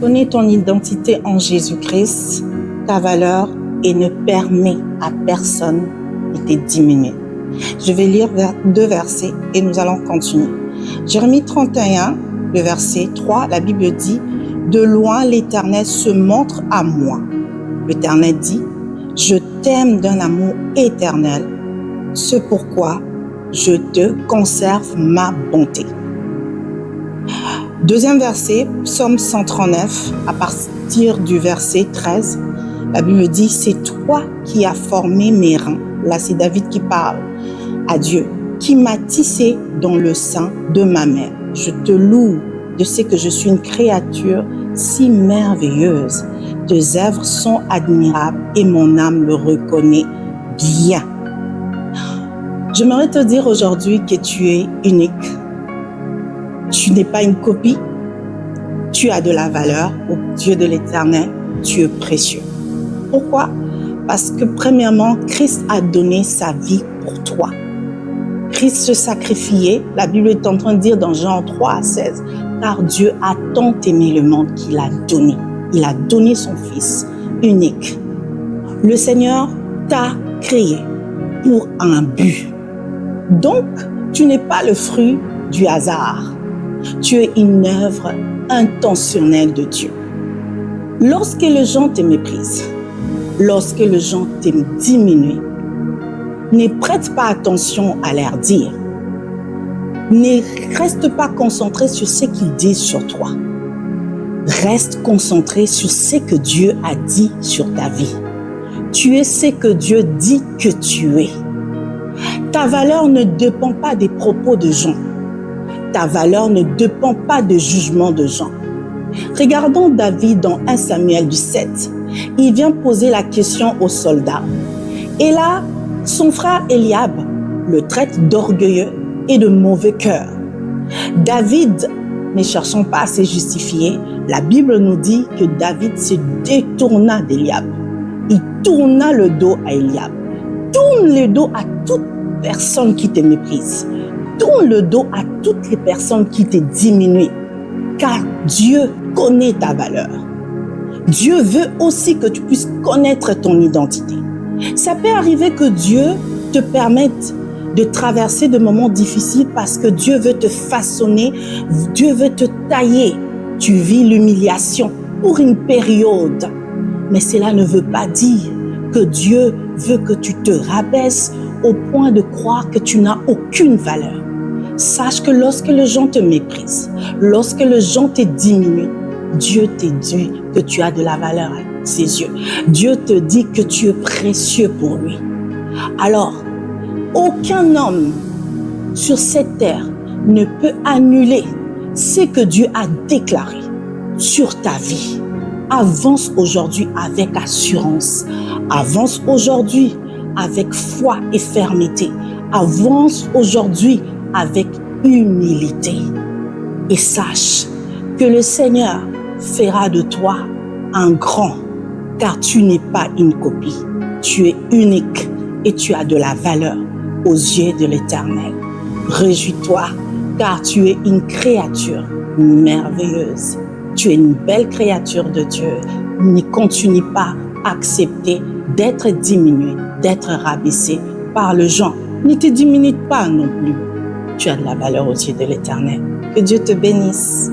Connais ton identité en Jésus-Christ, ta valeur, et ne permets à personne de te diminuer. Je vais lire 2 versets et nous allons continuer. Jérémie 31, le verset 3, la Bible dit « De loin l'Éternel se montre à moi. L'Éternel dit « Je t'aime d'un amour éternel. C'est pourquoi je te conserve ma bonté. » Deuxième verset, Psaume 139, à partir du verset 13, la Bible dit « C'est toi qui as formé mes reins. » Là, c'est David qui parle à Dieu, qui m'a tissé dans le sein de ma mère. Je te loue de ce que je suis une créature si merveilleuse. Tes œuvres sont admirables et mon âme le reconnaît bien. J'aimerais te dire aujourd'hui que tu es unique. Tu n'es pas une copie. Tu as de la valeur au Dieu de l'Éternel. Tu es précieux. Pourquoi? Parce que premièrement, Christ a donné sa vie pour toi. Christ se sacrifiait. La Bible est en train de dire dans Jean 3, 16, car Dieu a tant aimé le monde qu'il a donné. Il a donné son Fils unique. Le Seigneur t'a créé pour un but. Donc, tu n'es pas le fruit du hasard. Tu es une œuvre intentionnelle de Dieu. Lorsque les gens te méprisent, lorsque les gens te diminuent, ne prête pas attention à leur dire. Ne reste pas concentré sur ce qu'ils disent sur toi. Reste concentré sur ce que Dieu a dit sur ta vie. Tu es ce que Dieu dit que tu es. Ta valeur ne dépend pas des propos de gens. Ta valeur ne dépend pas de jugement de gens. Regardons David dans 1 Samuel 7. Il vient poser la question aux soldats. Et là, son frère Eliab le traite d'orgueilleux et de mauvais cœur. David, ne cherchons pas à se justifier, la Bible nous dit que David se détourna d'Eliab. Il tourna le dos à Eliab. Tourne le dos à toute personne qui te méprise. Tourne le dos à toutes les personnes qui te diminuent. Car Dieu connaît ta valeur. Dieu veut aussi que tu puisses connaître ton identité. Ça peut arriver que Dieu te permette de traverser des moments difficiles parce que Dieu veut te façonner, Dieu veut te tailler. Tu vis l'humiliation pour une période. Mais cela ne veut pas dire que Dieu veut que tu te rabaisses au point de croire que tu n'as aucune valeur. Sache que lorsque les gens te méprisent, lorsque les gens te diminuent, Dieu te dit que tu as de la valeur à ses yeux. Dieu te dit que tu es précieux pour lui. Alors, aucun homme sur cette terre ne peut annuler ce que Dieu a déclaré sur ta vie. Avance aujourd'hui avec assurance. Avance aujourd'hui avec foi et fermeté. Avance aujourd'hui avec humilité. Et sache que le Seigneur fera de toi un grand, car tu n'es pas une copie. Tu es unique et tu as de la valeur aux yeux de l'Éternel. Réjouis-toi, car tu es une créature merveilleuse. Tu es une belle créature de Dieu. Ne continue pas à accepter d'être diminué, d'être rabaissé par les gens. Ne te diminue pas non plus. Tu as de la valeur aux yeux de l'Éternel. Que Dieu te bénisse.